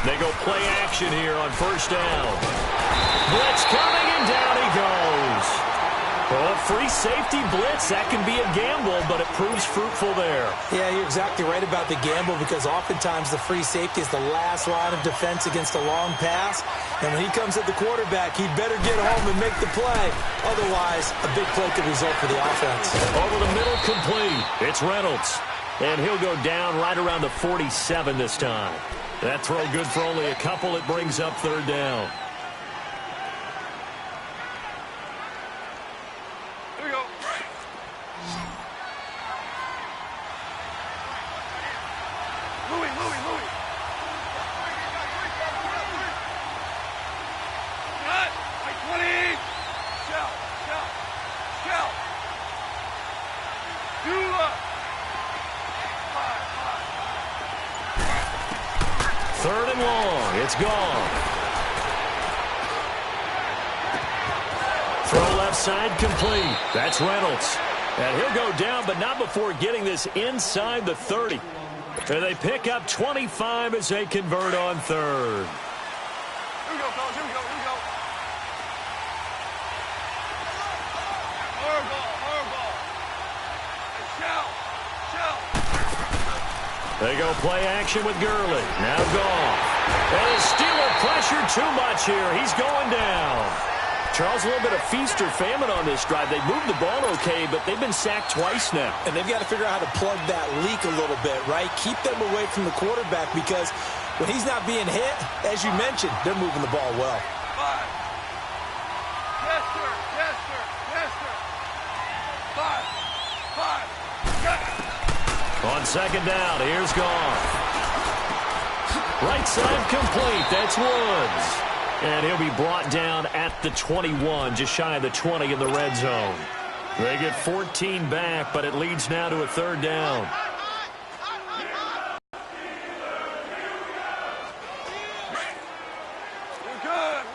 They go play action here on first down. Blitz coming, and down he goes. Well, free safety blitz, that can be a gamble, but it proves fruitful there. Yeah, you're exactly right about the gamble because oftentimes the free safety is the last line of defense against a long pass. And when he comes at the quarterback, he'd better get home and make the play. Otherwise, a big play could result for the offense. Over the middle, complete. It's Reynolds. And he'll go down right around the 47 this time. That throw good for only a couple. It brings up third down. Third and long. It's gone. Throw left side complete. That's Reynolds. And he'll go down, but not before getting this inside the 30. And they pick up 25 as they convert on third. Here we go, fellas. Here we go. Here we go. Hard ball. Shell. They go play action with Gurley. Now gone. And the Steeler pressure too much here. He's going down. Charles, a little bit of feast or famine on this drive. They moved the ball okay, but they've been sacked twice now. And they've got to figure out how to plug that leak a little bit, right? Keep them away from the quarterback because when he's not being hit, as you mentioned, they're moving the ball well. 5. Yes, sir. 5. On second down, here's Goff. Right side complete. That's Woods. And he'll be brought down at the 21, just shy of the 20 in the red zone. They get 14 back, but it leads now to a third down. We're good.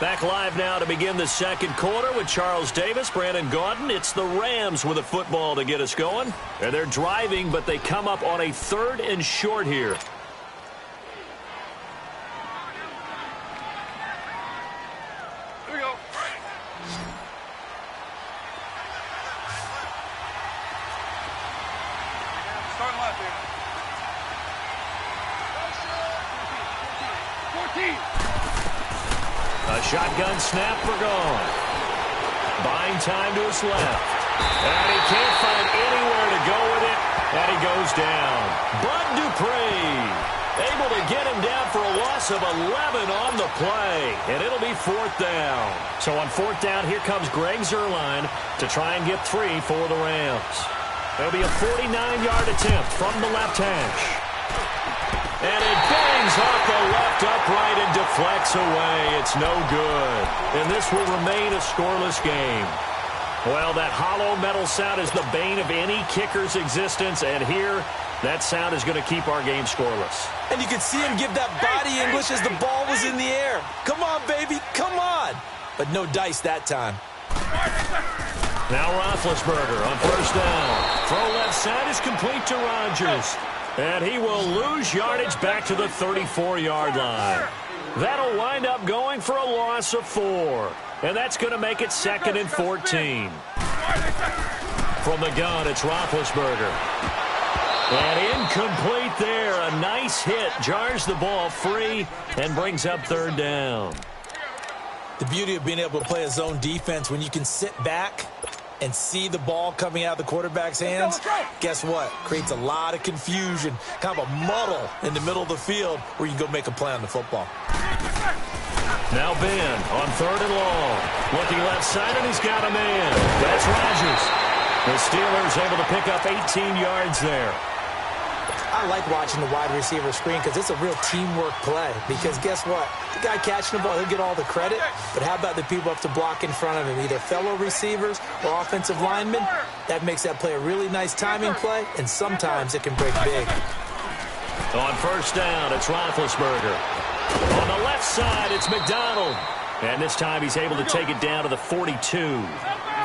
Back live now to begin the second quarter with Charles Davis, Brandon Gaudin. It's the Rams with a football to get us going. And they're driving, but they come up on a third and short here. Here we go. Starting left here. 14. A shotgun snap for Goff. Buying time to his left. And he can't find anywhere to go with it. And he goes down. Bud Dupree able to get him down for a loss of 11 on the play. And it'll be fourth down. So on fourth down, here comes Greg Zuerlein to try and get 3 for the Rams. It'll be a 49-yard attempt from the left hash. And it bangs off the left upright and deflects away. It's no good. And this will remain a scoreless game. Well, that hollow metal sound is the bane of any kicker's existence. And here, that sound is going to keep our game scoreless. And you could see him give that body English as the ball was in the air. Come on, baby. Come on. But no dice that time. Now Roethlisberger on first down. Throw left side is complete to Rodgers. And he will lose yardage back to the 34-yard line. That'll wind up going for a loss of 4. And that's going to make it 2nd and 14. From the gun, it's Roethlisberger. And incomplete there. A nice hit. Jars the ball free and brings up third down. The beauty of being able to play a zone defense when you can sit back and see the ball coming out of the quarterback's hands, guess what? Creates a lot of confusion, kind of a muddle in the middle of the field where you can go make a play on the football. Now Ben on third and long. Looking left side, and he's got a man. That's Rodgers. The Steelers able to pick up 18 yards there. I like watching the wide receiver screen because it's a real teamwork play. Because guess what? The guy catching the ball, he'll get all the credit. But how about the people up to block in front of him, either fellow receivers or offensive linemen? That makes that play a really nice timing play, and sometimes it can break big. On first down, it's Roethlisberger. On the left side, it's McDonald. And this time he's able to take it down to the 42.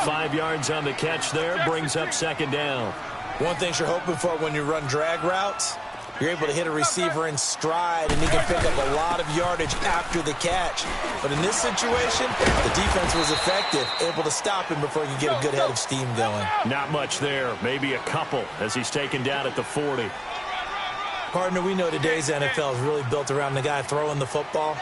5 yards on the catch there, brings up second down. One thing you're hoping for when you run drag routes, you're able to hit a receiver in stride, and he can pick up a lot of yardage after the catch. But in this situation, the defense was effective, able to stop him before he could get a good head of steam going. Not much there, maybe a couple as he's taken down at the 40. Partner, we know today's NFL is really built around the guy throwing the football.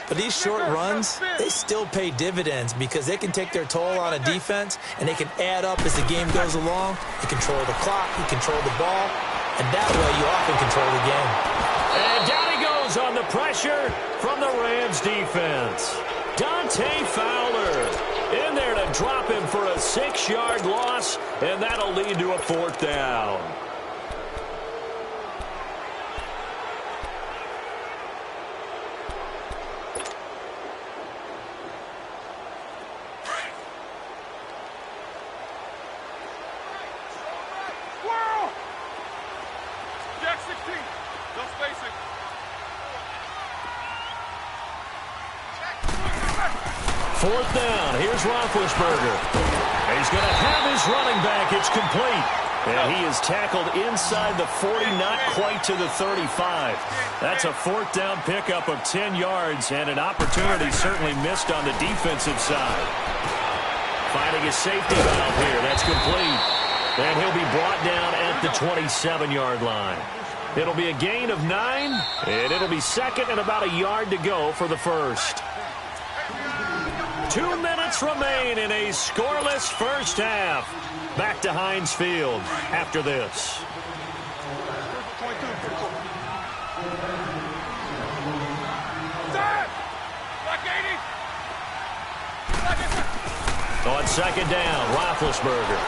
But these short runs, they still pay dividends because they can take their toll on a defense, and they can add up as the game goes along. You control the clock, you control the ball, and that way you often control the game. And down he goes on the pressure from the Rams defense. Dante Fowler in there to drop him for a 6-yard loss, and that'll lead to a 4th down. Jack 16. Don't space it. Fourth down. Here's Roethlisberger. He's going to have his running back. It's complete. And he is tackled inside the 40, not quite to the 35. That's a 4th down pickup of 10 yards, and an opportunity certainly missed on the defensive side. Finding a safety valve here. That's complete. And he'll be brought down at the 27-yard line. It'll be a gain of 9, and it'll be 2nd and about a yard to go for the first. 2 minutes remain in a scoreless first half. Back to Heinz Field after this. On 2nd down, Roethlisberger.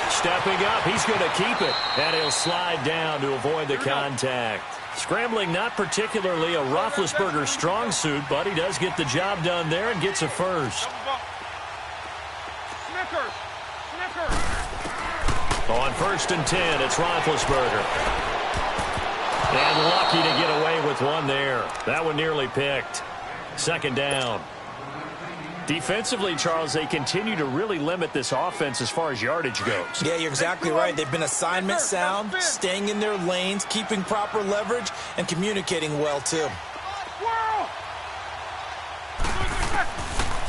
Stepping up, he's going to keep it, and he'll slide down to avoid the contact. Scrambling, not particularly a Roethlisberger strong suit, but he does get the job done there and gets a first. On 1st and 10, it's Roethlisberger. And lucky to get away with one there. That one nearly picked. 2nd down. Defensively, Charles, they continue to really limit this offense as far as yardage goes. Yeah, you're exactly right. They've been assignment sound, staying in their lanes, keeping proper leverage, and communicating well, too.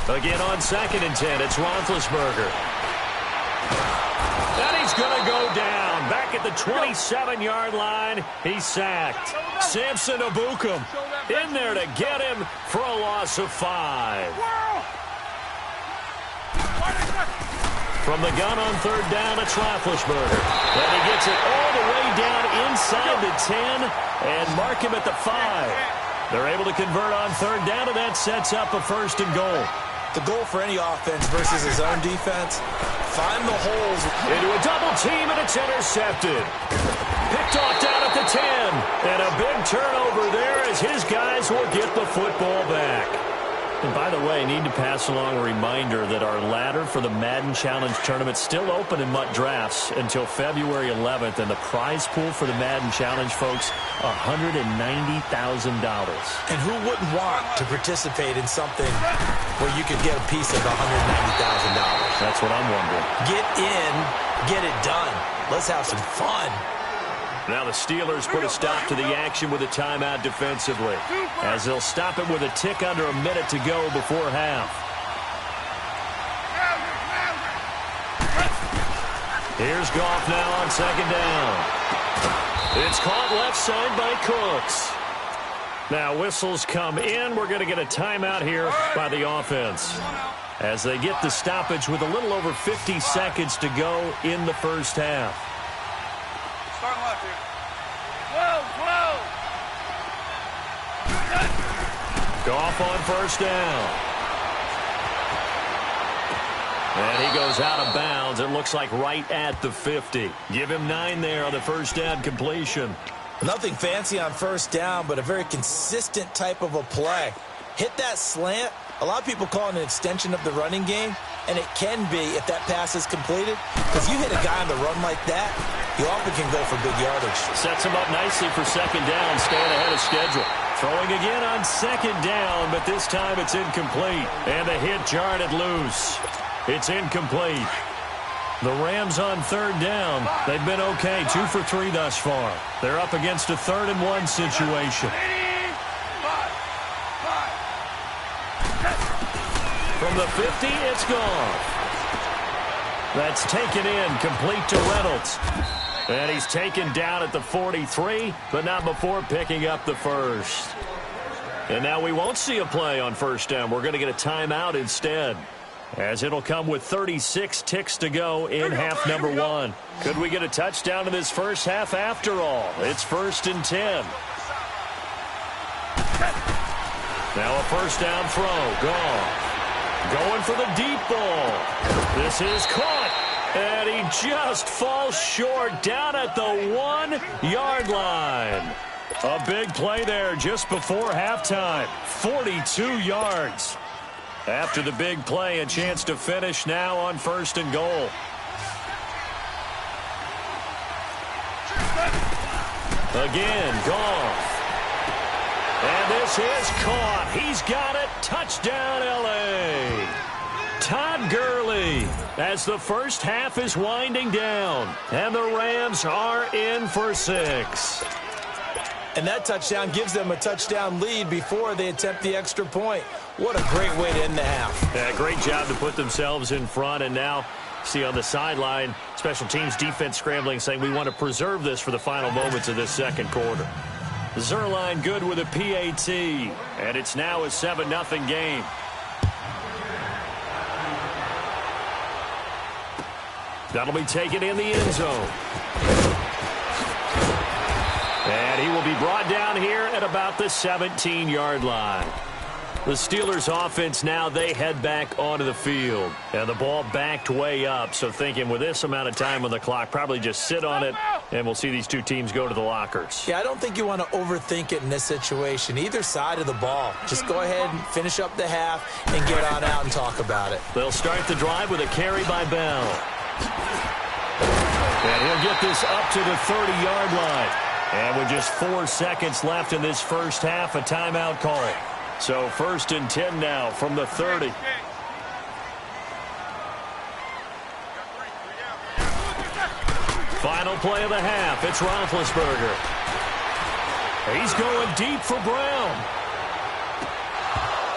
Again on 2nd and 10, it's Roethlisberger. And he's going to go down. Back at the 27-yard line, he's sacked. Samson Ebukam in there to get him for a loss of 5. From the gun on 3rd down, it's Roethlisberger. And he gets it all the way down inside the 10 and mark him at the 5. They're able to convert on 3rd down, and that sets up a 1st and goal. The goal for any offense versus his own defense, find the holes. Into a double team, and it's intercepted. Picked off down at the 10. And a big turnover there as his guys will get the football back. And by the way, I need to pass along a reminder that our ladder for the Madden Challenge Tournament is still open in MUT Drafts until February 11th. And the prize pool for the Madden Challenge, folks, $190,000. And who wouldn't want to participate in something where you could get a piece of $190,000? That's what I'm wondering. Get in, get it done. Let's have some fun. Now the Steelers put a stop to the action with a timeout defensively, as they'll stop it with a tick under a minute to go before half. Here's Goff now on 2nd down. It's caught left side by Cooks. Now whistles come in. We're going to get a timeout here by the offense, as they get the stoppage with a little over 50 seconds to go in the first half. Start left here. Whoa! Goff on 1st down. And he goes out of bounds. It looks like right at the 50. Give him 9 there on the 1st down completion. Nothing fancy on 1st down, but a very consistent type of a play. Hit that slant. A lot of people call it an extension of the running game, and it can be if that pass is completed, because you hit a guy on the run like that, you often can go for big yardage. Sets him up nicely for 2nd down, staying ahead of schedule. Throwing again on 2nd down, but this time it's incomplete. And the hit jarred it loose. It's incomplete. The Rams on third down. They've been okay, 2 for 3 thus far. They're up against a 3rd-and-1 situation. From the 50, it's gone. That's taken in, complete to Reynolds. And he's taken down at the 43, but not before picking up the first. And now we won't see a play on first down. We're going to get a timeout instead, as it'll come with 36 ticks to go in half number 1. Could we get a touchdown in this first half after all? It's 1st and 10. Now a first down throw. Gone. Going for the deep ball. This is caught. And he just falls short down at the 1-yard line. A big play there just before halftime. 42 yards. After the big play, a chance to finish now on 1st and goal. Again, Goff. And this is caught. He's got it. Touchdown, L.A. Todd Gurley, as the first half is winding down. And the Rams are in for 6. And that touchdown gives them a touchdown lead before they attempt the extra point. What a great way to end the half. Yeah, great job to put themselves in front. And now, see on the sideline, special teams defense scrambling, saying we want to preserve this for the final moments of this second quarter. Zerline good with a PAT. And it's now a 7-0 game. That'll be taken in the end zone. And he will be brought down here at about the 17-yard line. The Steelers offense now, they head back onto the field. And the ball backed way up. So thinking with this amount of time on the clock, probably just sit on it, and we'll see these two teams go to the lockers. Yeah, I don't think you want to overthink it in this situation. Either side of the ball. Just go ahead and finish up the half and get on out and talk about it. They'll start the drive with a carry by Bell. And he'll get this up to the 30-yard line. And with just 4 seconds left in this first half, a timeout call. So 1st and 10 now from the 30. Final play of the half. It's Roethlisberger. He's going deep for Brown.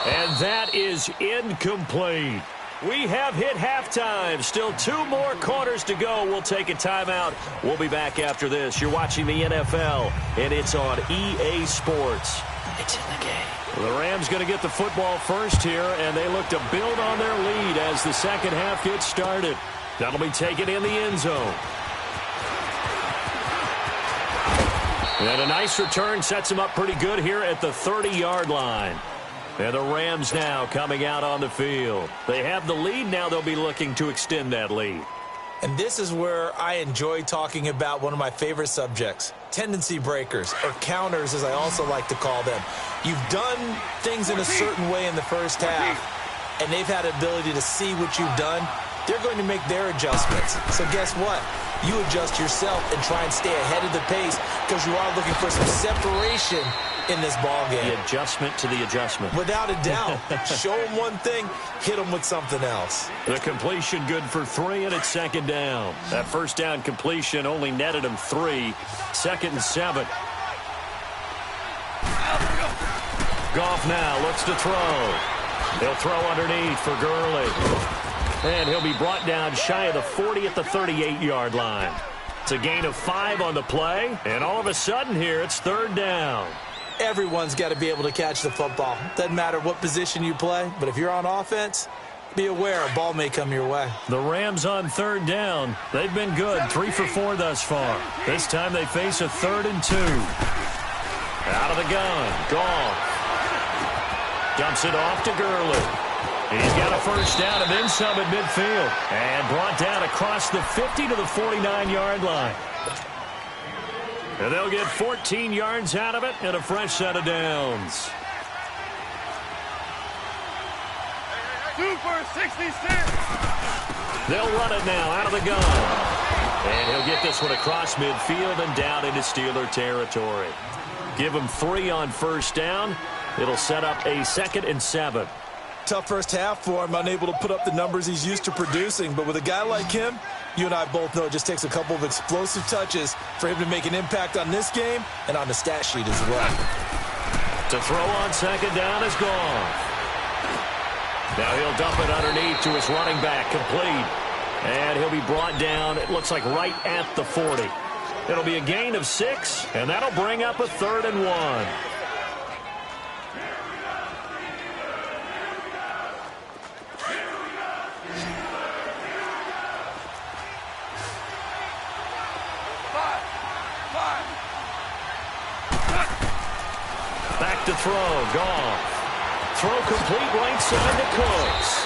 And that is incomplete. We have hit halftime. Still 2 more quarters to go. We'll take a timeout. We'll be back after this. You're watching the NFL, and it's on EA Sports. It's in the game. The Rams going to get the football first here, and they look to build on their lead as the second half gets started. That'll be taken in the end zone. And a nice return sets him up pretty good here at the 30-yard line. And the Rams now coming out on the field. They have the lead now. They'll be looking to extend that lead. And this is where I enjoy talking about one of my favorite subjects, tendency breakers, or counters as I also like to call them. You've done things in a certain way in the first half, and they've had the ability to see what you've done. They're going to make their adjustments. So guess what? You adjust yourself and try and stay ahead of the pace because you are looking for some separation in this ball game. The adjustment to the adjustment. Without a doubt. Show them one thing, hit them with something else. The completion good for 3, and it's second down. That first down completion only netted him 3. 2nd and 7. Goff now looks to throw. He'll throw underneath for Gurley. And he'll be brought down shy of the 40 at the 38-yard line. It's a gain of 5 on the play, and all of a sudden here it's 3rd down. Everyone's got to be able to catch the football. Doesn't matter what position you play, but if you're on offense, be aware a ball may come your way. The Rams on 3rd down. They've been good, 3 for 4 thus far. This time they face a 3rd and 2. Out of the gun, Goff. Dumps it off to Gurley. He's got a first down and then some at midfield. And brought down across the 50 to the 49-yard line. And they'll get 14 yards out of it and a fresh set of downs. 2 for 66. They'll run it now out of the gun. And he'll get this one across midfield and down into Steeler territory. Give him 3 on first down. It'll set up a 2nd and 7. tough first half for him, unable to put up the numbers he's used to producing. But with a guy like him, you and I both know it just takes a couple of explosive touches for him to make an impact on this game and on the stat sheet as well. To throw on second down is gone. Now he'll dump it underneath to his running back, complete. And he'll be brought down, it looks like right at the 40. It'll be a gain of 6, and that'll bring up a 3rd and 1. Back to throw, Goff. Throw complete right side to Cooks.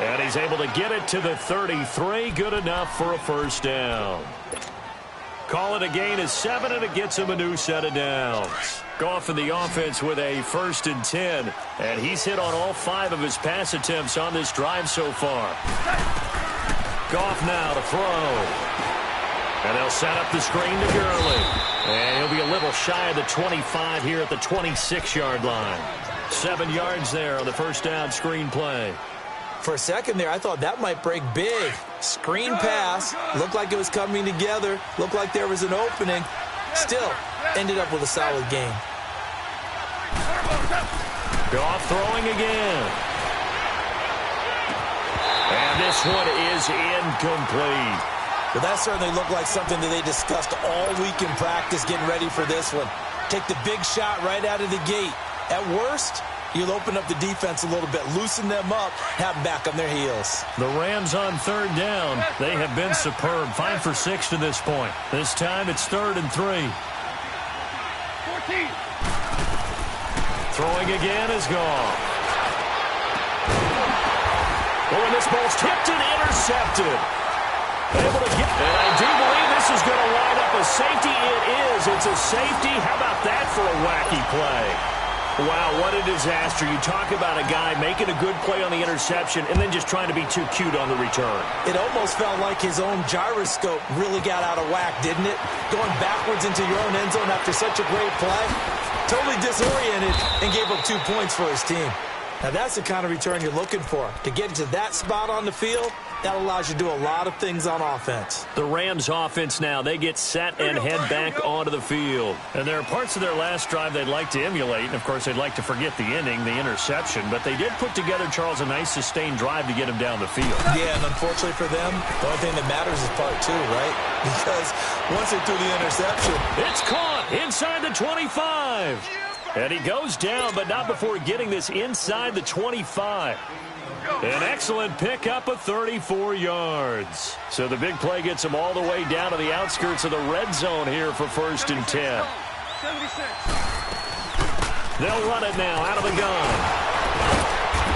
And he's able to get it to the 33. Good enough for a first down. Call it a gain of 7, and it gets him a new set of downs. Goff in the offense with a 1st and 10. And he's hit on all 5 of his pass attempts on this drive so far. Goff now to throw. And they'll set up the screen to Gurley. And he'll be a little shy of the 25 here at the 26-yard line. 7 yards there on the first down screen play. For a second there, I thought that might break big. Screen pass. Looked like it was coming together. Looked like there was an opening. Still, ended up with a solid game. Goff throwing again. And this one is incomplete. Well, that certainly looked like something that they discussed all week in practice getting ready for this one. Take the big shot right out of the gate. At worst, you'll open up the defense a little bit, loosen them up, have them back on their heels. The Rams on 3rd down. They have been superb. 5 for 6 to this point. This time it's 3rd and 3. 14. Throwing again is gone. Oh, and this ball's tipped and intercepted. Able to get, and I do believe this is going to line up a safety. It is. It's a safety. How about that for a wacky play? Wow, what a disaster. You talk about a guy making a good play on the interception and then just trying to be too cute on the return. It almost felt like his own gyroscope really got out of whack, didn't it? Going backwards into your own end zone after such a great play. Totally disoriented and gave up 2 points for his team. Now that's the kind of return you're looking for. To get into that spot on the field, that allows you to do a lot of things on offense. The Rams offense now, they get set and head back onto the field. And there are parts of their last drive they'd like to emulate. And, of course, they'd like to forget the ending, the interception. But they did put together, Charles, a nice sustained drive to get him down the field. Yeah, and unfortunately for them, the only thing that matters is part 2, right? Because once they threw the interception, it's caught inside the 25. And he goes down, but not before getting this inside the 25. An excellent pickup of 34 yards. So the big play gets him all the way down to the outskirts of the red zone here for 1st and 10. 76. They'll run it now out of the gun.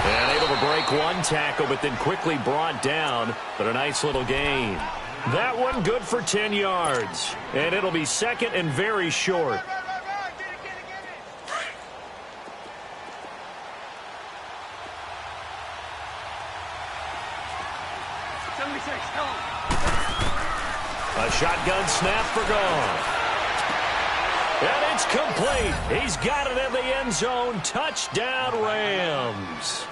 And able to break one tackle, but then quickly brought down. But a nice little gain. That one good for 10 yards. And it'll be 2nd and very short. A shotgun snap for Goff. And it's complete. He's got it in the end zone. Touchdown, Rams.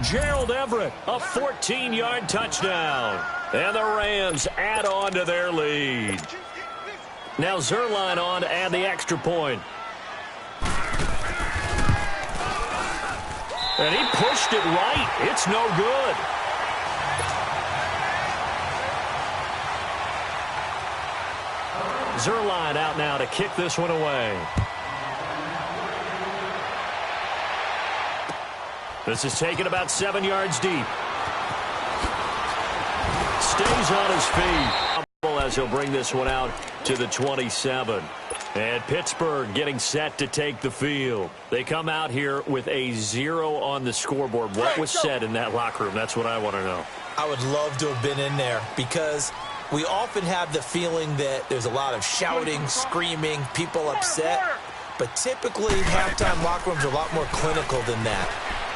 Gerald Everett, a 14-yard touchdown. And the Rams add on to their lead. Now Zerline on to add the extra point. And he pushed it right. It's no good. Zerline out now to kick this one away. This is taken about 7 yards deep. Stays on his feet as he'll bring this one out to the 27. And Pittsburgh getting set to take the field. They come out here with a 0 on the scoreboard. What was said in that locker room? That's what I want to know. I would love to have been in there because we often have the feeling that there's a lot of shouting, screaming, people upset. But typically, halftime locker rooms are a lot more clinical than that.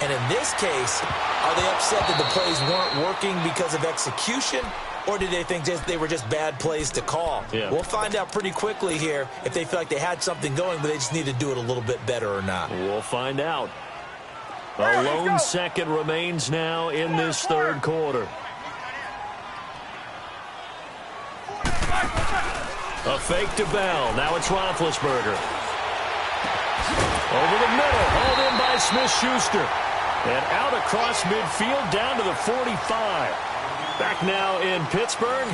And in this case, are they upset that the plays weren't working because of execution? Or did they think they were just bad plays to call? Yeah. We'll find out pretty quickly here if they feel like they had something going, but they just need to do it a little bit better or not. We'll find out. A lone second remains now in this third quarter. A fake to Bell. Now it's Roethlisberger. Over the middle. Hauled in by Smith-Schuster. And out across midfield down to the 45. Back now in Pittsburgh.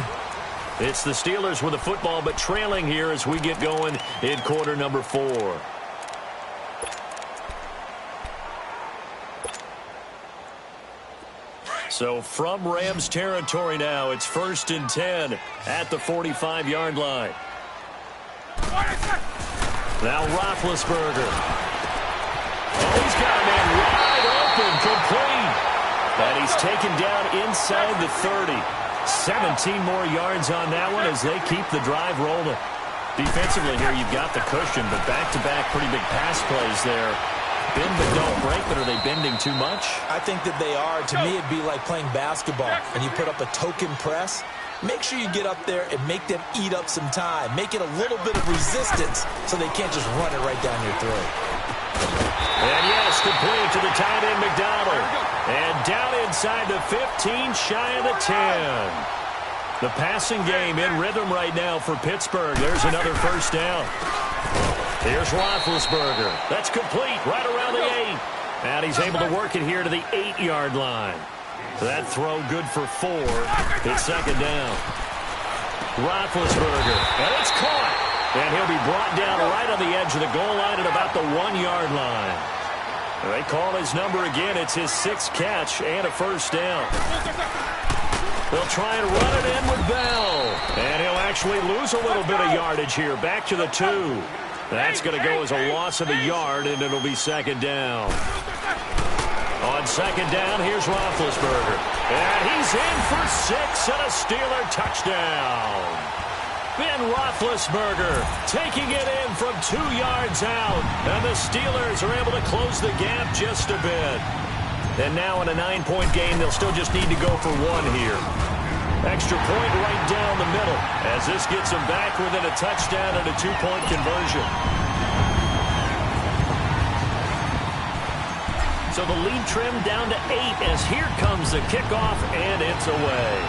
It's the Steelers with the football, but trailing here as we get going in quarter number 4. So from Rams territory now, it's 1st and 10 at the 45-yard line. Now Roethlisberger. Oh, he's got a man wide open, complete. And he's taken down inside the 30. 17 more yards on that one as they keep the drive rolling. Defensively here, you've got the cushion, but back-to-back pretty big pass plays there. Bend but don't break, but are they bending too much? I think that they are. To me, it'd be like playing basketball, and you put up a token press. Make sure you get up there and make them eat up some time. Make it a little bit of resistance so they can't just run it right down your throat. And yes, complete to the tight end, McDonald. And down inside the 15, shy of the 10. The passing game in rhythm right now for Pittsburgh. There's another first down. Here's Roethlisberger. That's complete right around the 8. And he's able to work it here to the 8-yard line. That throw good for 4. It's second down. Roethlisberger. And it's caught. And he'll be brought down right on the edge of the goal line at about the 1-yard line. They call his number again. It's his 6th catch and a first down. They'll try and run it in with Bell. And he'll actually lose a little bit of yardage here. Back to the 2. That's going to go as a loss of a yard, and it'll be second down. On second down, here's Roethlisberger. And he's in for 6 and a Steeler touchdown. Ben Roethlisberger taking it in from 2 yards out. And the Steelers are able to close the gap just a bit. And now in a 9-point game, they'll still just need to go for 1 here. Extra point right down the middle as this gets them back within a touchdown and a 2-point conversion. So the lead trimmed down to 8 as here comes the kickoff, and it's away.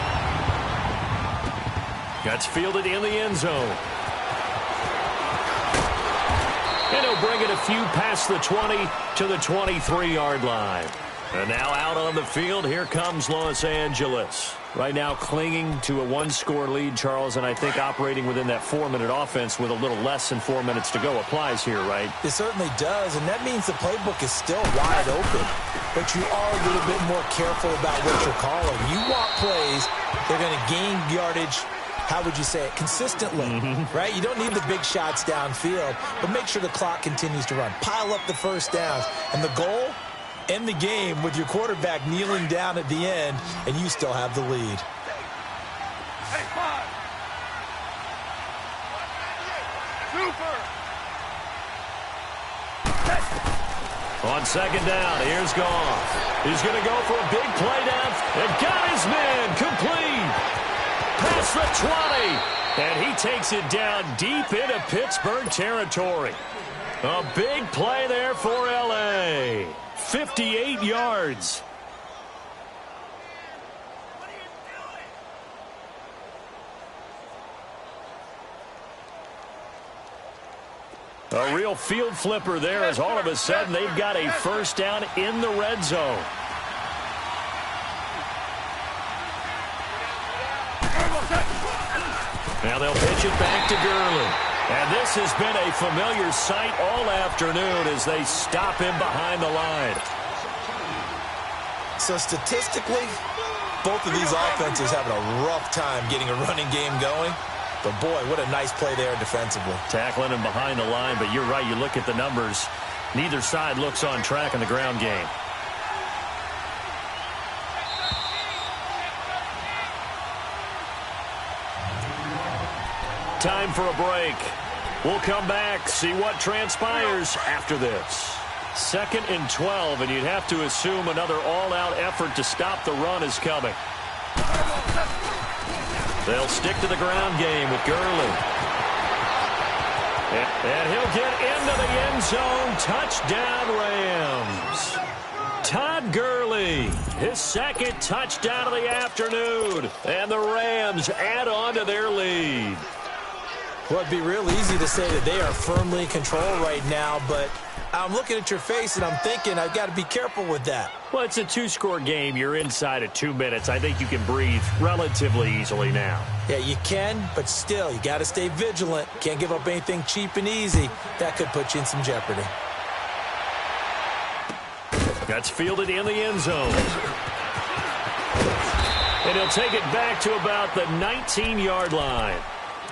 Gets fielded in the end zone. And he'll bring it a few past the 20 to the 23-yard line. And now out on the field, here comes Los Angeles. Right now clinging to a 1-score lead, Charles, and I think operating within that 4-minute offense with a little less than 4 minutes to go applies here, right? It certainly does, and that means the playbook is still wide open. But you are a little bit more careful about what you're calling. You want plays, they're going to gain yardage, how would you say it, consistently, right? You don't need the big shots downfield, but make sure the clock continues to run. Pile up the first downs, and the goal? End the game with your quarterback kneeling down at the end, and you still have the lead. On second down, here's Goff. He's going to go for a big play down, and got his man complete. Past the 20, and he takes it down deep into Pittsburgh territory. A big play there for L.A. 58 yards. A real field flipper there as all of a sudden they've got a first down in the red zone. Now they'll pitch it back to Gurley. And this has been a familiar sight all afternoon as they stop him behind the line. So statistically, both of these offenses having a rough time getting a running game going. But boy, what a nice play there defensively. Tackling him behind the line, but you're right, you look at the numbers. Neither side looks on track in the ground game. Time for a break. We'll come back, see what transpires after this. 2nd and 12, and you'd have to assume another all-out effort to stop the run is coming. They'll stick to the ground game with Gurley. And he'll get into the end zone. Touchdown, Rams. Gurley, his second touchdown of the afternoon. And the Rams add on to their lead. Well, it'd be real easy to say that they are firmly in control right now, but I'm looking at your face and I'm thinking I've got to be careful with that. Well, it's a two-score game. You're inside of 2 minutes. I think you can breathe relatively easily now. Yeah, you can, but still, you got to stay vigilant. Can't give up anything cheap and easy. That could put you in some jeopardy. That's fielded in the end zone. And he'll take it back to about the 19-yard line.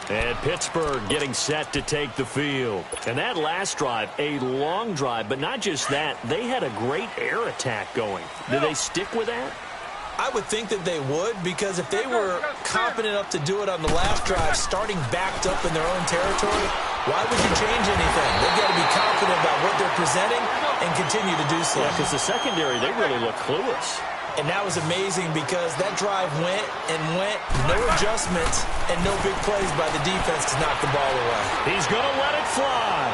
And Pittsburgh getting set to take the field. And that last drive, a long drive, but not just that. They had a great air attack going. Did they stick with that? I would think that they would, because if they were confident enough to do it on the last drive, starting backed up in their own territory, why would you change anything? They've got to be confident about what they're presenting and continue to do so. Yeah, because the secondary, they really look clueless. And that was amazing because that drive went and went, no adjustments, and no big plays by the defense to knock the ball away. He's going to let it fly.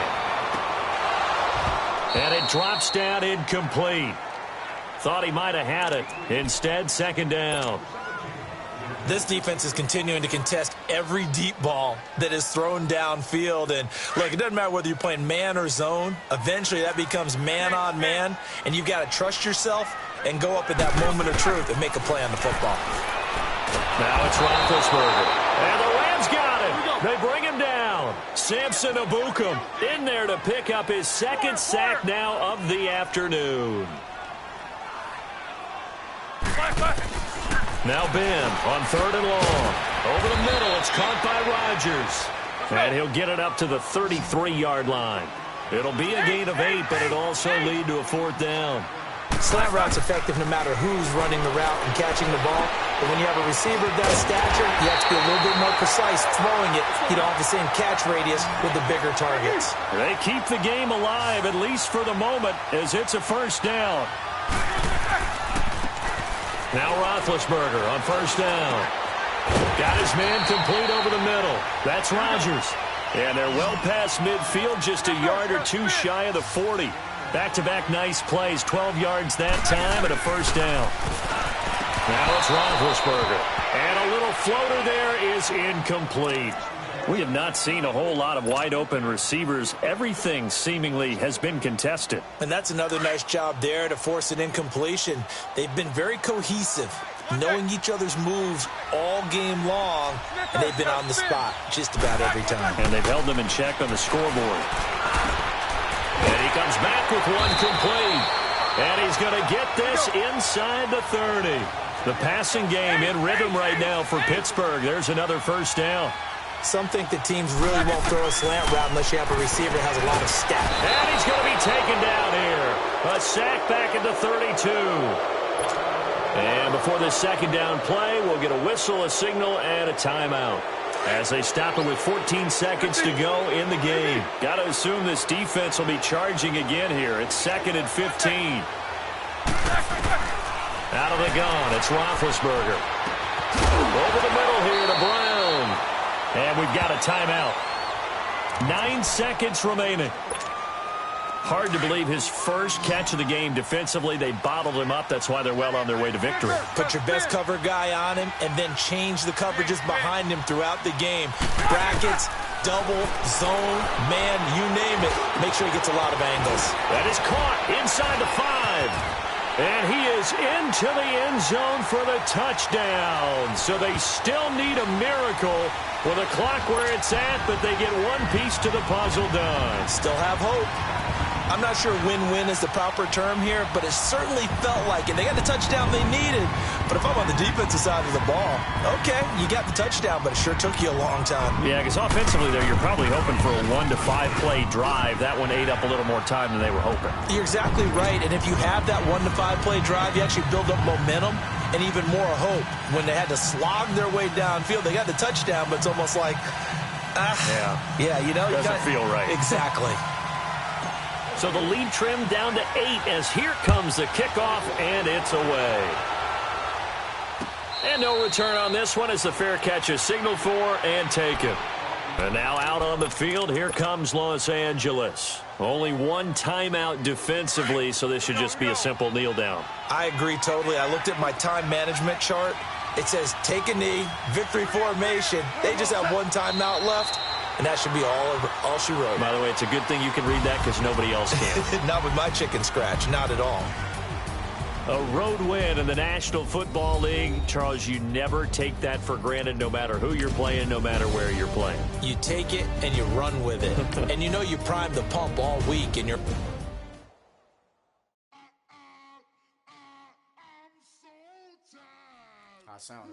And it drops down incomplete. Thought he might have had it. Instead, second down. This defense is continuing to contest every deep ball that is thrown downfield. And, look, it doesn't matter whether you're playing man or zone. Eventually, that becomes man-on-man, and you've got to trust yourself and go up at that moment of truth and make a play on the football. Now it's Roethlisberger. And the Rams got him. They bring him down. Samson Ebukam in there to pick up his second sack now of the afternoon. Now Ben on 3rd and long. Over the middle, it's caught by Rodgers. And he'll get it up to the 33-yard line. It'll be a gain of 8, but it'll also lead to a 4th down. Slant route's effective no matter who's running the route and catching the ball. But when you have a receiver of that stature, you have to be a little bit more precise throwing it. You don't have the same catch radius with the bigger targets. They keep the game alive, at least for the moment, as it's a first down. Now Roethlisberger on first down. Got his man complete over the middle. That's Rodgers. And they're well past midfield, just a yard or two shy of the 40. Back-to-back nice plays, 12 yards that time and a first down. Now it's Roethlisberger. And a little floater there is incomplete. We have not seen a whole lot of wide-open receivers. Everything seemingly has been contested. And that's another nice job there to force an incompletion. They've been very cohesive, knowing each other's moves all game long, and they've been on the spot just about every time. And they've held them in check on the scoreboard. And he comes back with one complete. And he's going to get this inside the 30. The passing game in rhythm right now for Pittsburgh. There's another first down. Some think that teams really won't throw a slant route unless you have a receiver that has a lot of stat. And he's going to be taken down here. A sack back at the 32. And before this second down play, we'll get a whistle, a signal, and a timeout. As they stop it with 14 seconds to go in the game. Got to assume this defense will be charging again here. It's 2nd and 15. Out of the gun, it's Roethlisberger. Over the middle here to Brown. And we've got a timeout. 9 seconds remaining. Hard to believe his first catch of the game defensively. They bottled him up. That's why they're well on their way to victory. Put your best cover guy on him and then change the coverages behind him throughout the game. Brackets, double, zone, man, you name it. Make sure he gets a lot of angles. That is caught inside the 5. And he is into the end zone for the touchdown. So they still need a miracle with a clock where it's at, but they get one piece to the puzzle done. Still have hope. I'm not sure win-win is the proper term here, but it certainly felt like it. They got the touchdown they needed. But if I'm on the defensive side of the ball, okay, you got the touchdown, but it sure took you a long time. Yeah, because offensively there, you're probably hoping for a 1 to 5 play drive. That one ate up a little more time than they were hoping. You're exactly right, and if you have that 1 to 5 play drive, you actually build up momentum and even more hope. When they had to slog their way downfield, they got the touchdown, but it's almost like, yeah, you know. Doesn't feel right. Exactly. So the lead trimmed down to 8 as here comes the kickoff, and it's away. And no return on this one as the fair catch is signaled for and taken. And now out on the field, here comes Los Angeles. Only one timeout defensively, so this should just be a simple kneel down. I agree totally. I looked at my time management chart. It says take a knee, victory formation. They just have one timeout left, and that should be all she wrote. By the way, it's a good thing you can read that because nobody else can. Not with my chicken scratch, not at all. A road win in the National Football League. Charles, you never take that for granted no matter who you're playing, no matter where you're playing. You take it and you run with it. And you know you primed the pump all week and you're... I sound